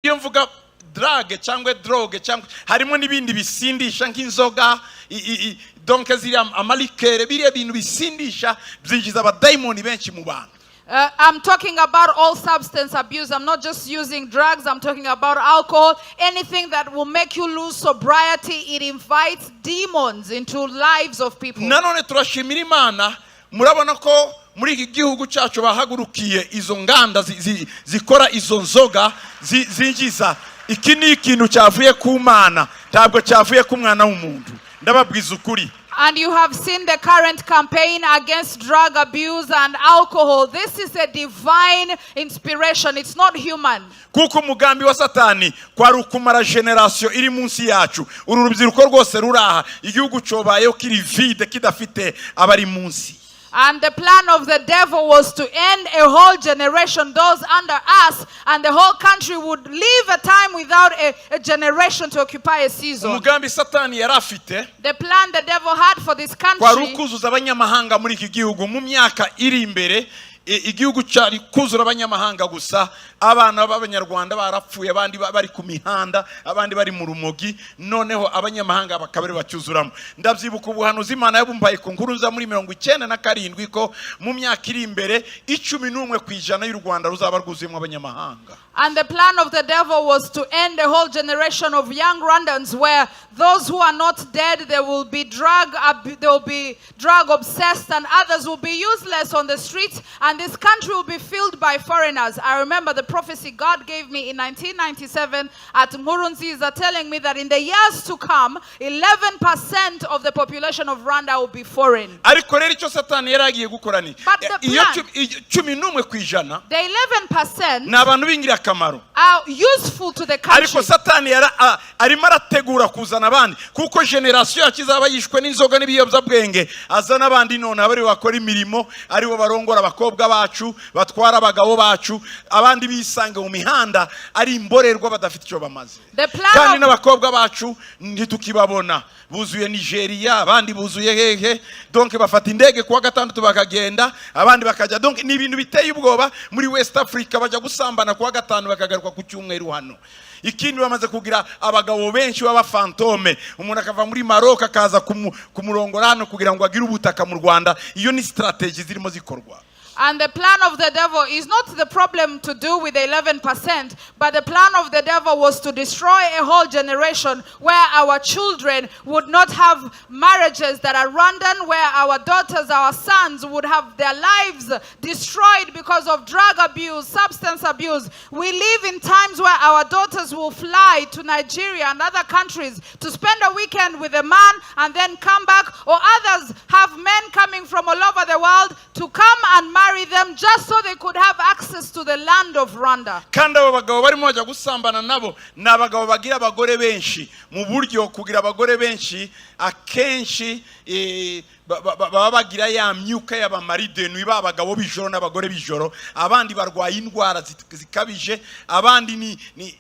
iyo mvuga drug cyangwa droge cyangwa harimo nibindi bisindisha nk'inzoga donc ziri amalikere biriya bintu bisindisha byinjiza abadayimoni benshi mu bantu. I'm talking about all substance abuse. I'm not just using drugs. I'm talking about alcohol. Anything that will make you lose sobriety, it invites demons into lives of people. Nanone turashimira Imana, murabona ko muri iki gihugu cyacu bahagurukiye izo nganda zikora izo nzoga zinjiza. Iki ni ikintu cyavuye ku Mana, ntabwo cyavuye ku mwana w'umuntu. Ndababwiza ukuri. And you have seen the current campaign against drug abuse and alcohol. This is a divine inspiration. It's not human. Kuko umugambi wa Satani kwari ukumara generation iri munsi yacu. Uru rubyiruko rwose ruraha. Igihugu cobayeho kiri vide kidafite abari munsi. And the plan of the devil was to end a whole generation, those under us, and the whole country would live a time without a generation to occupy a season. Umugambi Satani yarafite. The plan the devil had for this country. Kwari ukuzuza abanyamahanga muri iki gihugu mu myaka iri imbere. Igihugu cyari kuzura abanyamahanga gusa, abana b'Abanyarwanda barapfuye, abandi bari ku mihanda, abandi bari mu rumogi, noneho abanyamahanga bakabere bacyuzuramo. Ndabyibuka ubuhanuzi Imana yabumbaye ku nkuru za muri 97 ko mu myaka iri imbere 11% y'u Rwanda ruzaba rwuzuyemo abanyamahanga. And the plan of the devil was to end a whole generation of young Rwandans where those who are not dead, they will be drug obsessed, and others will be useless on the streets, and this country will be filled by foreigners. I remember the prophecy God gave me in 1997 at Nkurunziza, telling me that in the years to come, 11% of the population of Rwanda will be foreign. But the plan, the 11% are useful to the country. Ariko Satani arimo arategura kuzana abandi kuko generation yakizaba yishwe n'inzoga n'ibiyobyabwenge, azana abandi none abari bakora imirimo, aribo barongora abakobwa bacu, batwara abagabo bacu, abandi bisange mu mihanda ari imborerwa badafite icyo bamaze. Kandi n'abakobwa bacu ntitukibabona, buzuye Nigeria, abandi buzuye hehe, donc bafata indege kuwa gatandatu bakagenda, abandi bakajya, donc ni ibintu biteye ubwoba. Muri West Africa bajya gusambana kuwa gatanu bakagaruka ku cyumweru hano. Ikindi bamaze kugira abagabo benshi baba fantome, umuntu akava muri Maroc akaza kumurongora hano kugira ngo agire ubutaka mu Rwanda. Iyo ni strategy zirimo zikorwa. And the plan of the devil is not the problem to do with the 11%, but the plan of the devil was to destroy a whole generation where our children would not have marriages that are Rwandan, where our daughters, our sons would have their lives destroyed because of drug abuse, substance abuse. We live in times where our daughters will fly to Nigeria and other countries to spend a weekend with a man and then come back, or others have men coming from all over the world to come and marry them just so they could have access to the land of Rwanda. Kandi abo bagabo barimo bajya gusambana nabo nabagabo bagira abagore benshi mu buryo kugira abagore benshi akenshi baba bagira ya myuka y'abamaridenu babagabo bijoro n'abagore bijoro, abandi barwaye indwara zikabije, abandi ni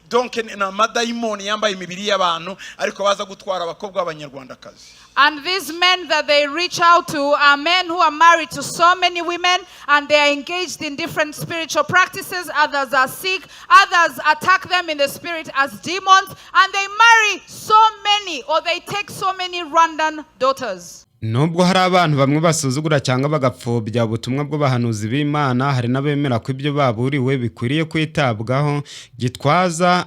donc na madayimoni yambaye imibiri y'abantu ariko baza gutwara abakobwa b'Abanyarwandakazi. And these men that they reach out to are men who are married to so many women, and they are engaged in different spiritual practices. Others are sick, others attack them in the spirit as demons, and they marry so many, or they take so many Rwandan daughters. Nubwo hari abantu bamwe basuzugura cyangwa bagapfobya ubutumwa bw'abahanuzi b'Imana, hari n'abemera ko ibyo baburiwe bikwiriye kwitabwaho. Gitwaza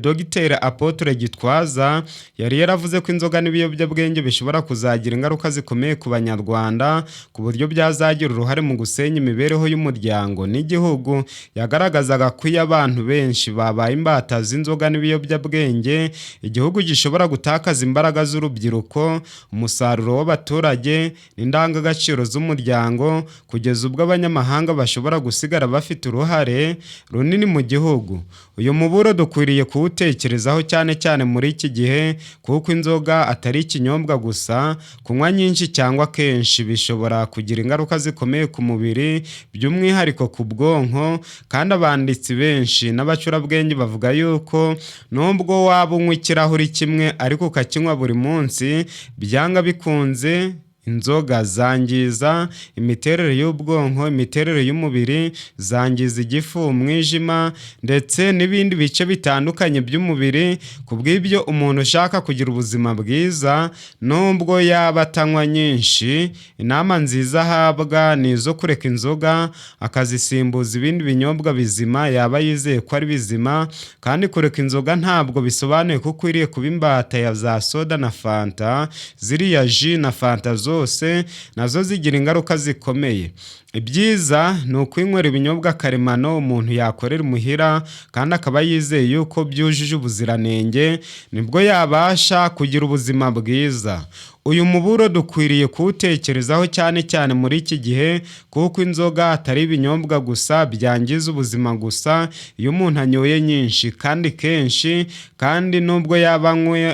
Dogiteri Apotre Gitwaza yari yaravuze ko inzoga n'ibiyobyabwenge bishobora kuzagira ingaruka zikomeye ku Banyarwanda, ku buryo byazagira uruhare mu gusenya imibereho y'umuryango n'igihugu. Yagaragazaga ko iyo abantu benshi babaye imbata z'inzoga n'ibiyobyabwenge, igihugu gishobora gutakaza imbaraga z'urubyiruko, umusaruro w'abaturage n'indangagaciro z'umuryango, kugeza ubwo abanyamahanga bashobora gusigara bafite uruhare runini mu gihugu. Uyu muburo dukwiriye kuwutekerezaho cyane cyane muri iki gihe, kuko inzoga atari ikinyobwa gusa, kunywa nyinshi cyangwa kenshi bishobora kugira ingaruka zikomeye ku mubiri, by'umwihariko ku bwonko. Kandi abanditsi benshi n'abacurabwenge bavuga yuko nubwo waba unywa ikirahuri kimwe ariko ukakinywa buri munsi, byanga bikunze inzoga zangiza imiterere y'ubwonko, imiterere y'umubiri, zangiza igifu, umwijima ndetse n'ibindi bice bitandukanye by'umubiri. Kubw'ibyo umuntu ushaka kugira ubuzima bwiza nubwo yaba atanywa nyinshi, inama nziza ahabwa ni izo kureka inzoga akazisimbuza ibindi binyobwa bizima yaba yizeye ko ari bizima. Kandi kureka inzoga ntabwo bisobanuye ko ukwiriye kuba imbata ya za soda na fanta. Ziriya ji na fanta zose nazo zigira ingaruka zikomeye. Ibyiza ni ukwinywera ibinyobwa karemano umuntu yakorera imuhira kandi akaba yizeye yuko byujuje ubuziranenge, nibwo yabasha kugira ubuzima bwiza. Uyu muburo dukwiriye kuwutekerezaho cyane cyane muri iki gihe, kuko inzoga atari ibinyobwa gusa byangiza ubuzima gusa iyo umuntu anyoye nyinshi kandi kenshi, kandi nubwo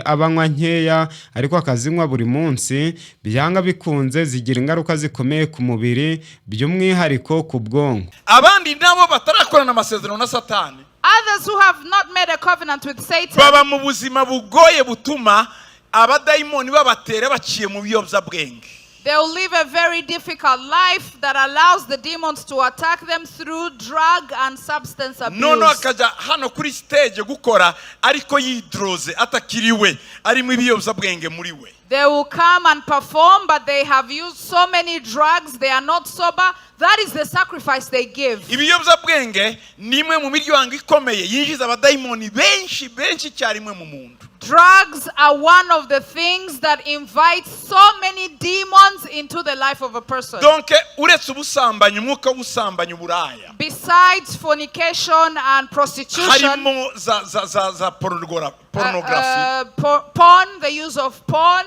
abanywa nkeya ariko akazinywa buri munsi, byanga bikunze zigira ingaruka zikomeye ku mubiri, by'umwihariko ku bwonko. Abandi nabo batarakorana amasezerano na Satani, Others who have not made a covenant with Satan, baba mu buzima bugoye butuma abadayimoni babatera baciye mu biyobyabwenge. they will live a very difficult life that allows the demons to attack them through drug and substance abuse. Nono akaja hano kuri stage gukora ariko yidroze atakiriwe ari mu biyobyabwenge muri we. They will come and perform, but they have used so many drugs, they are not sober. That is the sacrifice they give. Ibiyobyabwenge nimwe mu miryango ikomeye yinjiza abadayimoni benshi cyarimwe mu muntu. Drugs are one of the things that invite so many demons into the life of a person. Donc uretse ubusambanyi, umwuka w'ubusambanyi buraya, Besides fornication and prostitution, harimo za pornography, porn, the use of porn,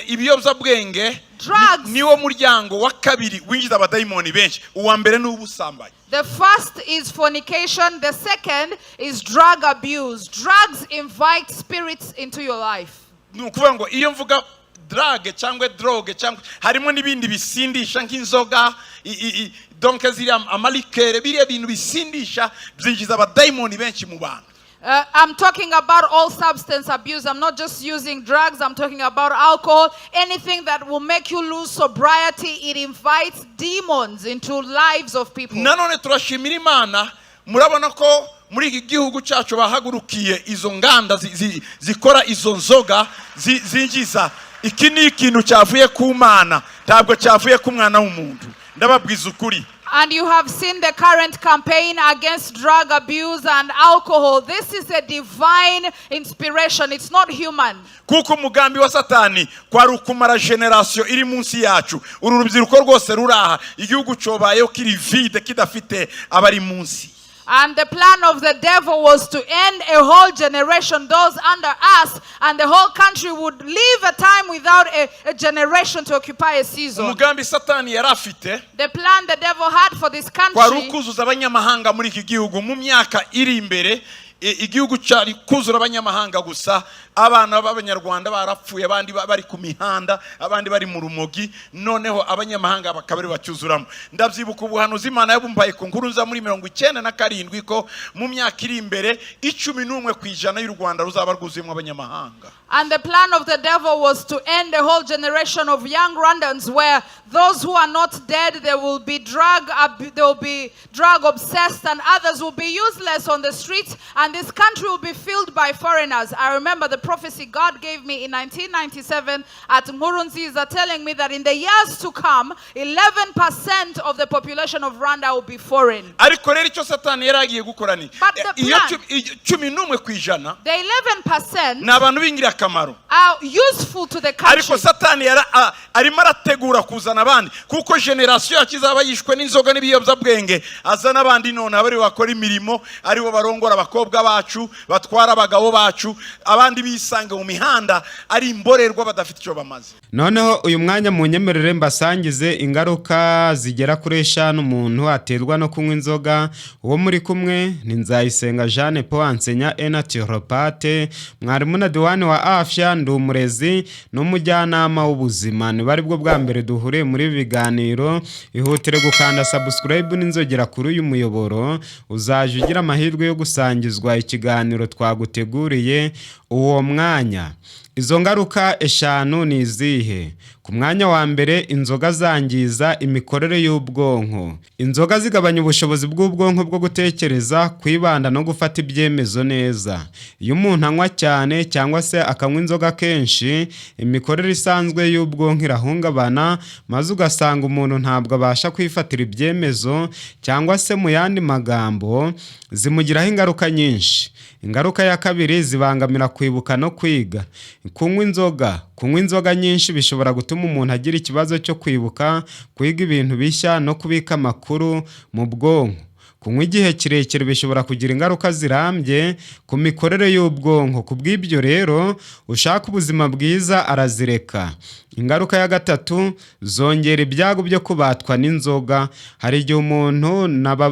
ibiyobyabwenge drugs. niwo muryango wa kabiri winjiza abadayimoni benshi. Uwa mbere ni ubusambanyi. The first is fornication. The second is drug abuse. Drugs invite spirits into your life. Nukuvuga ngo iyo mvuga drug cyangwa droge cyangwa harimo n'ibindi bisindisha nk'inzoga, donc ziri amalikere, biriya bintu bisindisha byinjiza abadayimoni benshi mu bantu. I'm talking about all substance abuse. I'm not just using drugs. I'm talking about alcohol. Anything that will make you lose sobriety, it invites demons into lives of people. Nanone turashimira Imana, murabona ko muri iki gihugu cyacu bahagurukiye izo nganda zikora izo nzoga zinjiza. Iki ni ikintu cyavuye ku Mana, ntabwo cyavuye ku mwana w'umuntu. Ndababwiza ukuri. And you have seen the current campaign against drug abuse and alcohol. This is a divine inspiration. It's not human. Kuko umugambi wa Satani kwari ukumara generation iri munsi yacu. Uru rubyiruko rwose ruraha, igihugu cyobayeho kiri vide kidafite abari munsi. And the plan of the devil was to end a whole generation, those under us, and the whole country would live a time without a generation to occupy a season. Umugambi Satani yarafite, The plan the devil had for this kwari country ukuzuza abanyamahanga muri iki gihugu mu myaka iri imbere. Igihugu cyari kuzura abanyamahanga gusa, abana b'Abanyarwanda barapfuye, abandi bari ku mihanda, abandi bari mu rumogi, noneho abanyamahanga bakabari bacyuzuramo. Ndabyibuka ubuhanuzi Imana yabumbaye ku nkuru nza muri 97 ko mu myaka iri imbere 11% y'u Rwanda ruzaba rwuzuyemo abanyamahanga. And the plan of the devil was to end a whole generation of young Rwandans where those who are not dead, they will be drug obsessed, and others will be useless on the streets, and this country will be filled by foreigners. I remember the prophecy God gave me in 1997 at Nkurunziza, telling me that in the years to come, 11% of the population of Rwanda will be foreign. Ariko rero icyo Satani yaragiye gukora ni iyo 11% The 11% n'abantu bingira akamaro, are useful to the country. ariko Satani arimo arategura kuzana abandi, kuko generation yakizaba yishwe n'inzoga n'ibiyobyabwenge, azana abandi none abari bakora imirimo, ari bo barongora abakobwa bacu, batwara abagabo bacu, abandi bisanga mu mihanda ari imborerwa badafite icyo bamaze. Noneho uyu mwanya mu nyemerere mbasangize ingaruka zigera kuri 5 umuntu aterwa no kunywa inzoga. Uwo muri kumwe ni Nzayisenga Jeanne Paul ansenya naturopathe, mwarimu na diwani wa afya, ndi umurezi n'umujyanama w'ubuzima. Ni bari bwo bwa mbere duhure muri biganiro, ihutire gukanda subscribe n'inzogera kuri uyu muyoboro, uzaje ugira amahirwe yo gusangizwa ikiganiro twaguteguriye uwo mwanya. Izo ngaruka eshanu ni izihe? Ku mwanya wa mbere, inzoga zangiza imikorere y'ubwonko. Inzoga zigabanya ubushobozi bw'ubwonko bwo gutekereza, kwibanda no gufata ibyemezo neza. Iyo umuntu anywa cyane cyangwa se akanywa inzoga kenshi, imikorere isanzwe y'ubwonko irahungabana, maze ugasanga umuntu ntabwo abasha kwifatira ibyemezo, cyangwa se mu yandi magambo zimugiraho ingaruka nyinshi. Ingaruka ya kabiri, zibangamira kwibuka no kwiga. Kunywa inzoga nyinshi bishobora gutuma umuntu agira ikibazo cyo kwibuka, kwiga ibintu bishya no kubika amakuru mu bwonko. Kunywa igihe kirekire bishobora kugira ingaruka zirambye ku mikorere y'ubwonko. Kubw'ibyo rero, ushaka ubuzima bwiza arazireka. Ingaruka ya gatatu, zongera ibyago byo kubatwa n'inzoga. Hari igihe umuntu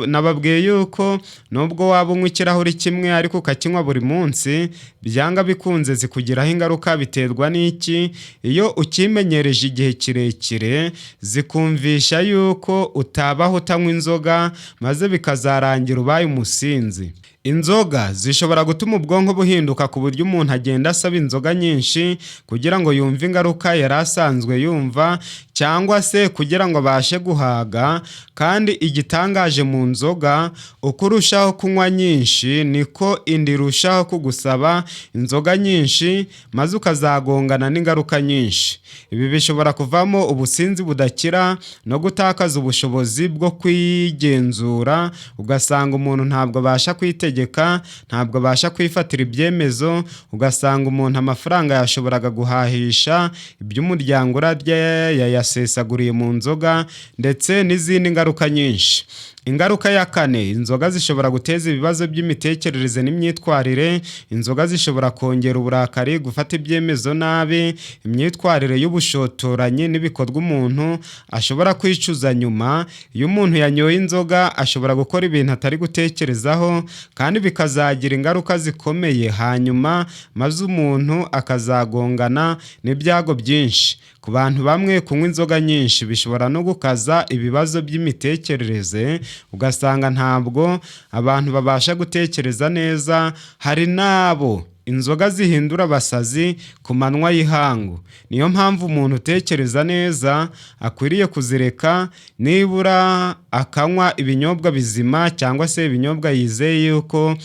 nababwiye yuko nubwo waba unywa ikirahuri kimwe ariko ukakinywa buri munsi, byanga bikunze zikugiraho ingaruka. Biterwa n'iki? Iyo ukimenyereje igihe kirekire, zikumvisha yuko utabaho utanywa inzoga, maze bikazarangira ubaye umusinzi. Inzoga zishobora gutuma ubwonko buhinduka ku buryo umuntu agenda asaba inzoga nyinshi kugira ngo yumve ingaruka yari asanzwe yumva, cyangwa se kugira ngo abashe guhaga. Kandi igitangaje mu nzoga, uko urushaho kunywa nyinshi niko indi irushaho kugusaba inzoga nyinshi, maze ukazagongana n'ingaruka nyinshi. Ibi bishobora kuvamo ubusinzi budakira no gutakaza ubushobozi bwo kwigenzura. Ugasanga umuntu ntabwo abasha kwitegeka, ntabwo abasha kwifatira ibyemezo. Ugasanga umuntu amafaranga yashoboraga guhahisha iby'umuryango urarya yayasesaguriye mu nzoga, ndetse n'izindi ngaruka nyinshi. Ingaruka ya kane, inzoga zishobora guteza ibibazo by'imitekerereze n'imyitwarire. Inzoga zishobora kongera uburakari, gufata ibyemezo nabi, imyitwarire y'ubushotoranyi n'ibikorwa umuntu ashobora kwicuza nyuma. Iyo umuntu yanyoye inzoga, ashobora gukora ibintu atari gutekerezaho, kandi bikazagira ingaruka zikomeye hanyuma, maze umuntu akazagongana n'ibyago byinshi. Ku bantu bamwe, kunywa inzoga nyinshi bishobora no gukaza ibibazo by'imitekerereze. Ugasanga ntabwo abantu babasha gutekereza neza. Hari nabo inzoga zihindura abasazi ku manywa y'ihangu. Niyo mpamvu umuntu utekereza neza akwiriye kuzireka, nibura akanywa ibinyobwa bizima, cyangwa se ibinyobwa yizeye yuko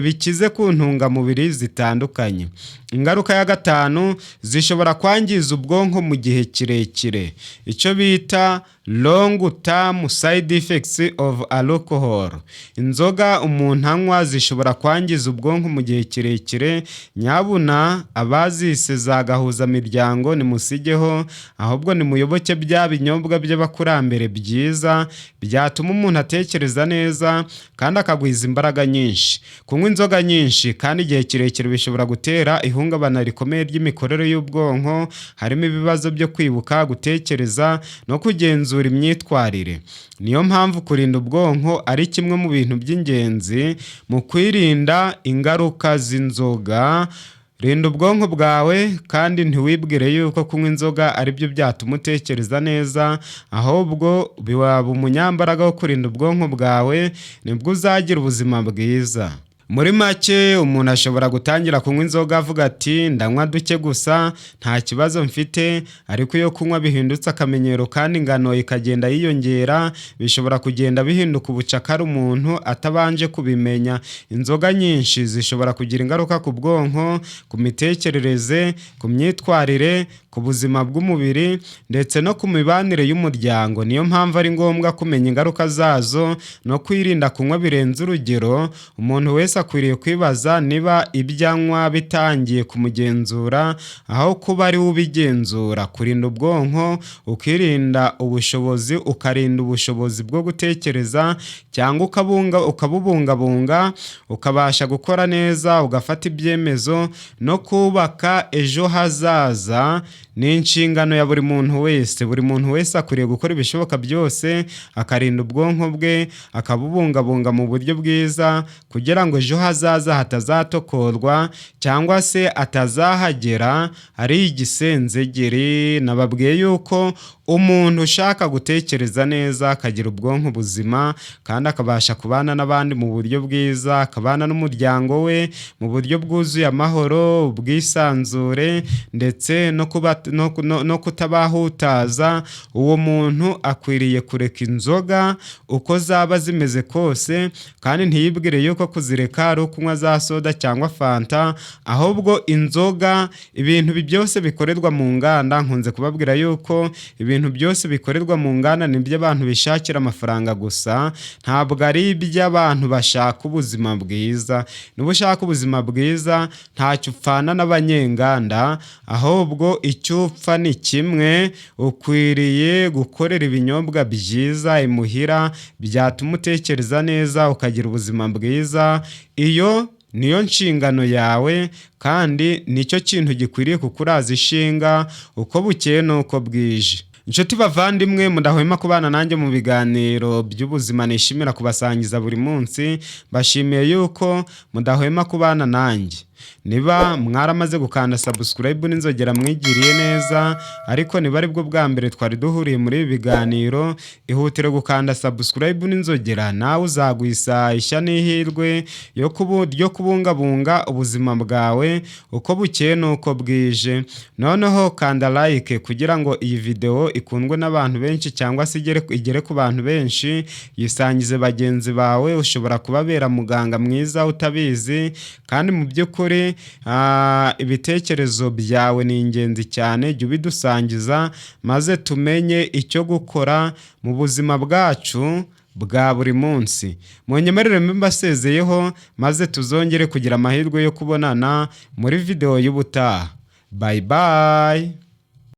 bikize ku ntungamubiri zitandukanye. Ingaruka ya gatanu, zishobora kwangiza ubwonko mu gihe kirekire. Icyo bita long term side effects of alcohol. Inzoga umuntu anywa zishobora kwangiza ubwonko mu gihe kirekire. Nyabuna abazise za gahuzamiryango nimusigeho, ahubwo nimuyoboke bya binyobwa by'abakurambere byiza byatuma umuntu atekereza neza kandi akagwiza imbaraga nyinshi. Kunywa inzoga nyinshi kandi igihe kirekire bishobora gutera ihungabana rikomeye ry'imikorere y'ubwonko, harimo ibibazo byo kwibuka, gutekereza no kugenzura imyitwarire. Niyo mpamvu kurinda ubwonko ari kimwe mu bintu by'ingenzi mu kwirinda ingaruka z'inzoga. Rinda ubwonko bwawe kandi ntiwibwire yuko kunywa inzoga ari byo byatuma utekereza neza, ahubwo biwaba umunyambaraga wo kurinda ubwonko bwawe, nibwo uzagira ubuzima bwiza. Muri make, umuntu ashobora gutangira kunywa inzoga avuga ati ndanywa duke gusa, nta kibazo mfite. Ariko iyo kunywa bihindutse akamenyero kandi ingano ikagenda yiyongera, bishobora kugenda bihinduka ubucakara umuntu atabanje kubimenya. Inzoga nyinshi zishobora kugira ingaruka ku bwonko, ku mitekerereze, ku myitwarire, ku buzima bw'umubiri, ndetse no ku mibanire y'umuryango. Niyo mpamvu ari ngombwa kumenya ingaruka zazo no kwirinda kunywa birenze urugero. Umuntu wese akwiriye kwibaza niba ibyanywa bitangiye kumugenzura aho kuba ari ubigenzura. Kurinda ubwonko, ukirinda ubushobozi, ukarinda ubushobozi bwo gutekereza, cyangwa ukabubungabunga, ukabasha gukora neza, ugafata ibyemezo no kubaka ejo hazaza. Ni inshingano ya buri muntu wese. Buri muntu wese akwiriye gukora ibishoboka byose akarinda ubwonko bwe, akabubungabunga mu buryo bwiza, kugira ngo ejo hazaza hatazatokorwa cyangwa se atazahagera ari igisenzegeri. Nababwiye yuko umuntu ushaka gutekereza neza akagira ubwonko buzima kandi akabasha kubana n'abandi mu buryo bwiza, akabana n'umuryango we mu buryo bwuzuye amahoro, ubwisanzure ndetse no kutabahutaza, uwo muntu akwiriye kureka inzoga uko zaba zimeze kose, kandi ntiyibwire yuko kuzireka ari ukunywa za soda cyangwa fanta, ahubwo inzoga, ibintu byose bikorerwa mu nganda, nkunze kubabwira yuko ibintu byose bikorerwa mu nganda ni by'abantu bishakira amafaranga gusa, ntabwo ari iby'abantu bashaka ubuzima bwiza. Niba ushaka ubuzima bwiza ntacyo upfana n'abanyenganda, ahubwo icyo upfa ni kimwe, ukwiriye gukorera ibinyobwa byiza imuhira byatuma utekereza neza ukagira ubuzima bwiza. Iyo niyo nshingano yawe kandi nicyo kintu gikwiriye kukuraza ishinga uko bukeye n'uko bwije. Inshuti bavandimwe, mudahwema kubana nanjye mu biganiro by'ubuzima nishimira kubasangiza buri munsi. Bashimiye yuko mudahwema kubana nanjye. Niba mwaramaze gukanda subscribe n'inzogera mwigiriye neza, ariko niba ari bwo bwa mbere twari duhuriye muri ibi biganiro, ihutire gukanda subscribe n'inzogera, nawe uzagwisa ishya n'ihirwe yo kubungabunga ubuzima bwawe uko bukeye n'uko bwije. Noneho kanda like kugira ngo iyi video ikundwe n'abantu benshi cyangwa se igere ku bantu benshi. Yisangize bagenzi bawe, ushobora kubabera muganga mwiza utabizi, kandi mu by'ukuri ibitekerezo byawe ni ingenzi cyane. Jya ubidusangiza maze tumenye icyo gukora mu buzima bwacu bwa buri munsi. Munyemerere mbasezeyeho maze tuzongere kugira amahirwe yo kubonana muri video y'ubutaha. Bye bye.